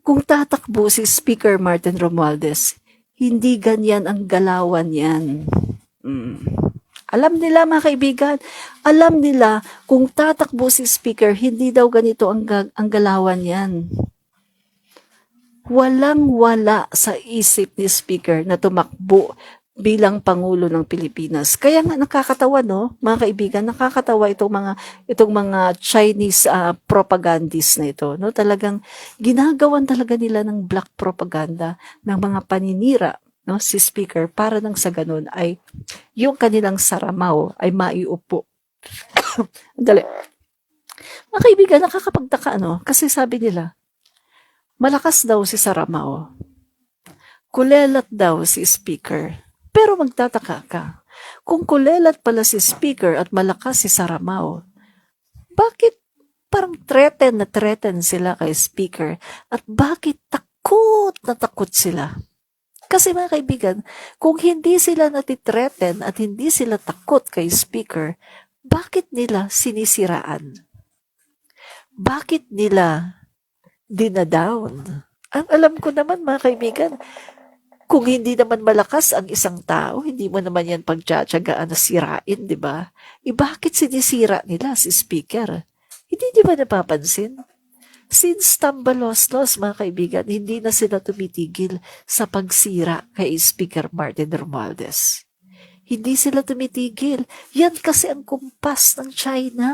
Kung tatakbo si Speaker Martin Romualdez, hindi ganyan ang galawan yan. Alam nila mga kaibigan, alam nila kung tatakbo si Speaker, hindi daw ganito ang galawan yan. Walang-wala sa isip ni Speaker na tumakbo bilang Pangulo ng Pilipinas. Kaya nga nakakatawa, no, mga kaibigan, nakakatawa itong mga Chinese propagandists na ito, no? Talagang ginagawan talaga nila ng black propaganda ng mga paninira, no, si Speaker para nang sa ganun ay yung kanilang saramaw ay maiupo. Dali. Mga kaibigan, nakakapagtaka, no? Kasi sabi nila, malakas daw si Saramaw. Kulelat daw si Speaker. Pero magtataka ka, kung kulelat pala si Speaker at malakas si Saramaw, bakit parang threaten sila kay Speaker at bakit takot na takot sila? Kasi mga kaibigan, kung hindi sila natitreaten at hindi sila takot kay Speaker, bakit nila sinisiraan? Bakit nila dinadown? Ang alam ko naman mga kaibigan, kung hindi naman malakas ang isang tao, hindi mo naman yan pagtsatsagaan na sirain, di ba? Bakit sinisira nila si Speaker? Hindi di ba napapansin? Since Tambaloslos, mga kaibigan, hindi na sila tumitigil sa pagsira kay Speaker Martin Romualdez. Hindi sila tumitigil. Yan kasi ang kumpas ng China,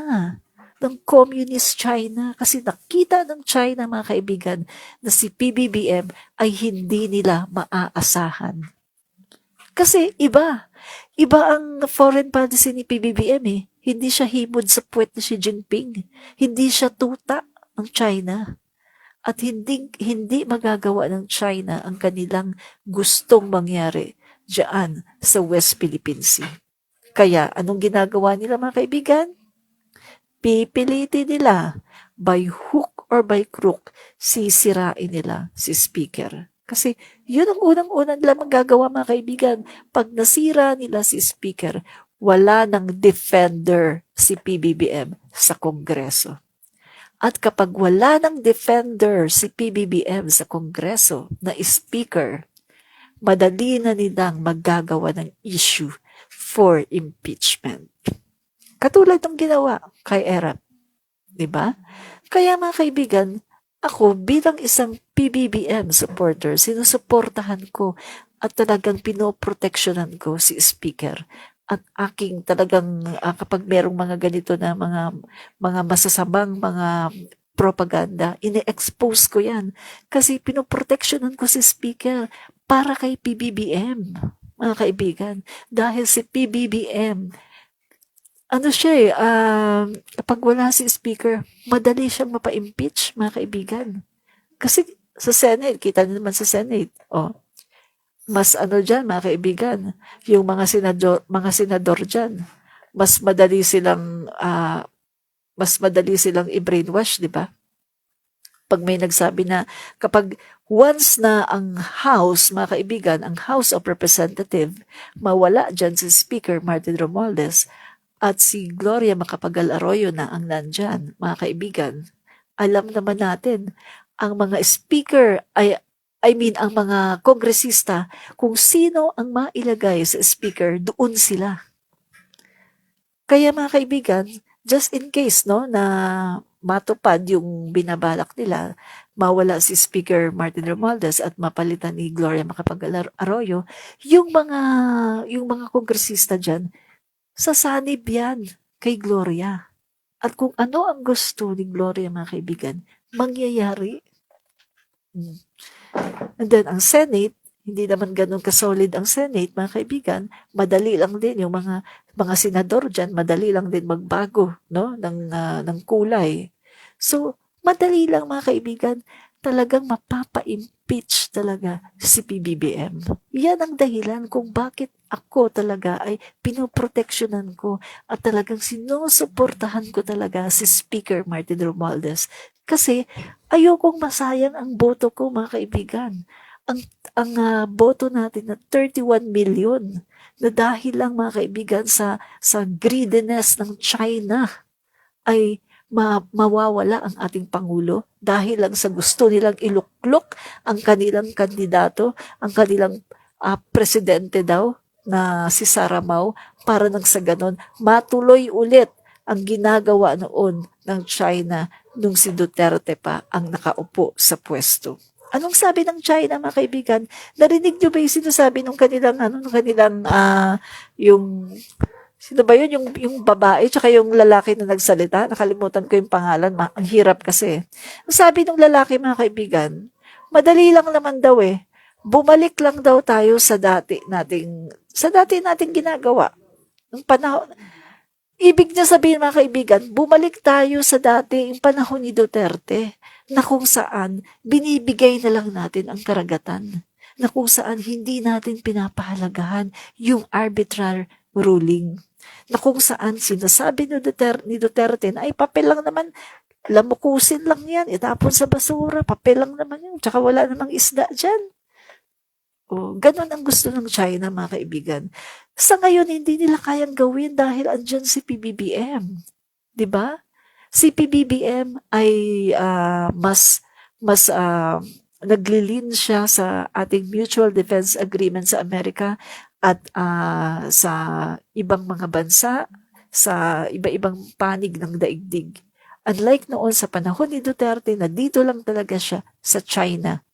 ng Communist China. Kasi nakita ng China, mga kaibigan, na si PBBM ay hindi nila maaasahan. Kasi iba ang foreign policy ni PBBM eh. Hindi siya himod sa puwet ni Xi Jinping. Hindi siya tuta ng China. At hindi magagawa ng China ang kanilang gustong mangyari diyan sa West Philippine Sea. Kaya anong ginagawa nila mga kaibigan? Pipilitin nila by hook or by crook, sisirain nila si Speaker. Kasi yun ang unang-unang nila magagawa mga kaibigan. Pag nasira nila si Speaker, wala nang defender si PBBM sa Kongreso. At kapag wala nang defender si PBBM sa Kongreso na Speaker, madali na nilang maggagawa ng issue for impeachment. Katulad ng ginawa kay Erap. Diba? Kaya mga kaibigan, ako bilang isang PBBM supporter, sinusuportahan ko at talagang pinoproteksyonan ko si Speaker. At aking talagang kapag merong mga ganito na mga masasamang mga propaganda, ine-expose ko yan. Kasi pinoproteksyonan ko si Speaker para kay PBBM, mga kaibigan. Dahil si PBBM, ano siya kapag wala si Speaker, madali siyang mapa-impeach, mga kaibigan. Kasi sa Senate, kita niyo naman sa Senate, mas dyan, mga kaibigan, yung mga senador dyan, mas madali silang i-brainwash, di ba? Pag may nagsabi na, kapag once na ang House, mga kaibigan, ang House of Representative, mawala dyan si Speaker Martin Romualdez, at si Gloria Macapagal Arroyo na ang nandyan, mga kaibigan, alam naman natin, ang mga speaker ang mga kongresista, kung sino ang mailagay sa speaker, doon sila. Kaya mga kaibigan, just in case na matupad yung binabalak nila, mawala si Speaker Martin Romualdez at mapalitan ni Gloria Macapagal Arroyo, yung mga kongresista dyan, sasanib yan kay Gloria. At kung ano ang gusto ni Gloria, mga kaibigan, mangyayari. And then, ang Senate, hindi naman ganun kasolid ang Senate, mga kaibigan. Madali lang din yung mga senador dyan, madali lang din magbago ng kulay. So, madali lang mga kaibigan, talagang mapapa-impeach talaga si PBBM. Yan ang dahilan kung bakit ako talaga ay pinoproteksyonan ko at talagang sinusuportahan ko talaga si Speaker Martin Romualdez. Kasi ayokong masayang ang boto ko, mga kaibigan. Ang boto natin na 31 million na dahil lang, mga kaibigan, sa greediness ng China ay mawawala ang ating Pangulo dahil lang sa gusto nilang iluklok ang kanilang kandidato, ang kanilang presidente daw na si Sara Mao para nang sa ganon matuloy ulit ang ginagawa noon ng China nung si Duterte pa ang nakaupo sa pwesto. Anong sabi ng China, mga kaibigan? Narinig nyo ba yung sinasabi nung kanilang, yung, sino ba yun? Yung babae, tsaka yung lalaki na nagsalita. Nakalimutan ko yung pangalan. Ang hirap kasi. Ang sabi ng lalaki, mga kaibigan, madali lang naman daw eh. Bumalik lang daw tayo sa dati nating ginagawa. Nung panahon, ibig niya sabihin, mga kaibigan, bumalik tayo sa dati yung panahon ni Duterte na kung saan binibigay na lang natin ang karagatan, na kung saan hindi natin pinapahalagahan yung arbitral ruling, na kung saan sinasabi ni Duterte na ay papel lang naman, lamukusin lang yan, itapon sa basura, papel lang naman yun, tsaka wala namang isda dyan. Ganun ang gusto ng China, mga kaibigan. Sa ngayon, hindi nila kayang gawin dahil andyan si PBBM. 'Di ba? Si PBBM ay mas naglilin siya sa ating Mutual Defense Agreement sa Amerika at sa ibang mga bansa, sa iba-ibang panig ng daigdig. Unlike noon sa panahon ni Duterte na dito lang talaga siya sa China.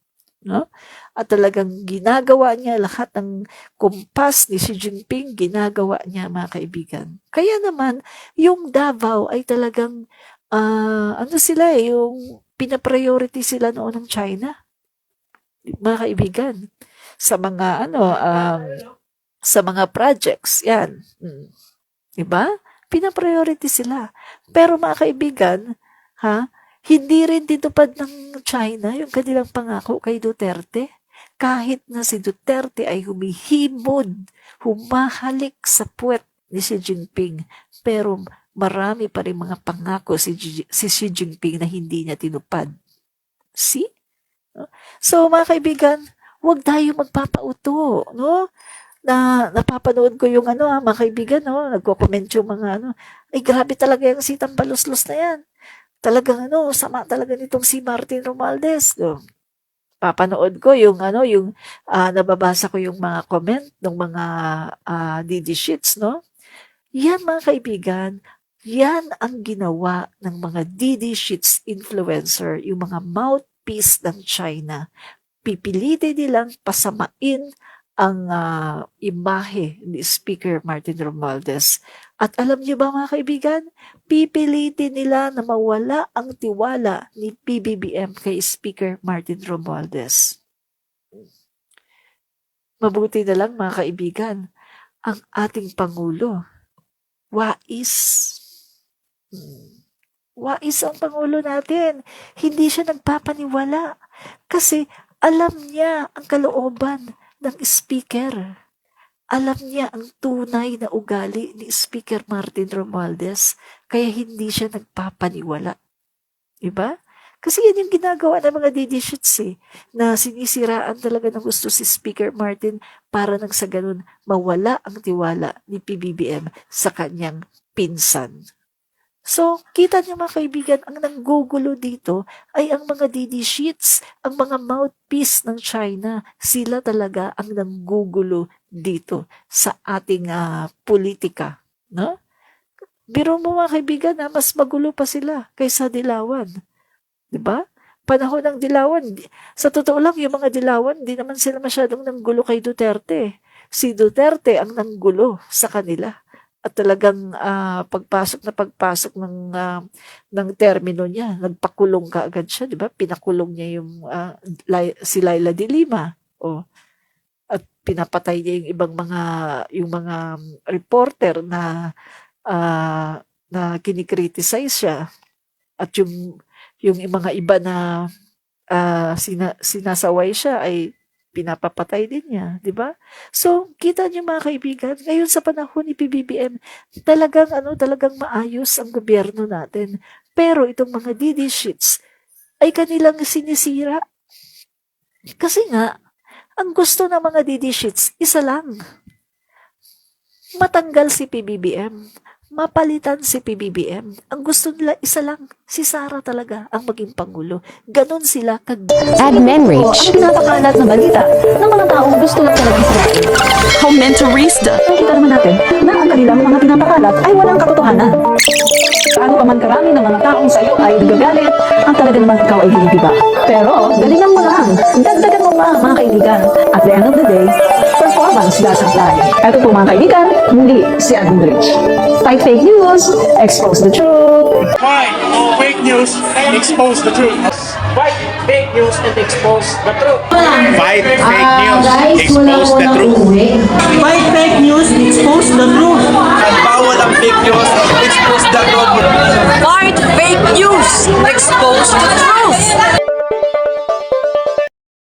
No? At talagang ginagawa niya lahat ng kumpas ni Xi Jinping, ginagawa niya, mga kaibigan. Kaya naman, yung Davao ay talagang, yung pinapriority sila noon ng China. Mga kaibigan, sa mga, sa mga projects, yan. Diba? Pinapriority sila. Pero mga kaibigan, hindi rin tinupad ng China yung kanilang pangako kay Duterte. Kahit na si Duterte ay humahalik sa puwet ni Xi Jinping. Pero marami pa rin mga pangako si Xi Jinping na hindi niya tinupad. See? So mga kaibigan, huwag tayo magpapauto, no? Napapanood ko yung mga kaibigan, no? Nagko-comment yung mga ay grabe talaga yung sitang baluslos na yan. Talagang sama talaga nitong si Martin Romualdez. Papanood ko yung nababasa ko yung mga comment ng mga DD sheets, no? Yan, mga kaibigan, yan ang ginawa ng mga DD sheets influencer, yung mga mouthpiece ng China. Pipilitin nilang pasamain ang imahe ni Speaker Martin Romualdez. At alam niyo ba, mga kaibigan, pipilitin nila na mawala ang tiwala ni PBBM kay Speaker Martin Romualdez. Mabuti na lang, mga kaibigan, ang ating Pangulo, wais. Wais ang Pangulo natin. Hindi siya nagpapaniwala kasi alam niya ang kalooban ng Speaker. Alam niya ang tunay na ugali ni Speaker Martin Romualdez, kaya hindi siya nagpapaniwala. Diba? Kasi yan yung ginagawa ng mga DD sheets na sinisiraan talaga ng gusto si Speaker Martin para nang sa ganun mawala ang tiwala ni PBBM sa kanyang pinsan. So, kita niyo, mga kaibigan, ang nanggugulo dito ay ang mga DD sheets, ang mga mouthpiece ng China. Sila talaga ang nanggugulo dito sa ating politika. No? Biro mo, mga kaibigan, mas magulo pa sila kaysa Dilawan. Diba? Panahon ng Dilawan, sa totoo lang, yung mga Dilawan, di naman sila masyadong nanggulo kay Duterte. Si Duterte ang nanggulo sa kanila. At talagang pagpasok ng termino niya, nagpakulong ka agad siya, 'di ba? Pinakulong niya yung si Laila de Lima. At pinapatay niya yung mga reporter na kinikriticize siya. At yung mga iba na sinasaway siya ay pinapapatay din niya, di ba? So, kita niyo, mga kaibigan, ngayon sa panahon ni PBBM, talagang maayos ang gobyerno natin. Pero itong mga DD sheets ay kanilang sinisira. Kasi nga, ang gusto ng mga DD sheets, isa lang. Matanggal si PBBM. mapalitan si PBBM. Ang gusto nila, isa lang, si Sara talaga ang maging Pangulo. Ganon sila Admin Oo, reach. ang pinapakalat na balita ng mga taong gusto lang talaga Israel. Comentarista. Nakita naman natin na ang kanilang mga pinapakalat ay walang katotohanan. Paano pa man karami ng mga taong sa iyo ay nagagalit, ang talaga naman ikaw ay hindi ba? Pero, galingan mo lang. Dagdagan mo pa, mga kaibigan. At the end of the day, performance doesn't lie. Ito po mga kaibigan, muli si Admin Rich. Fight fake news, expose the truth. Fight fake news, expose the truth. Fight fake news and expose the truth. Fight fake news, expose the truth.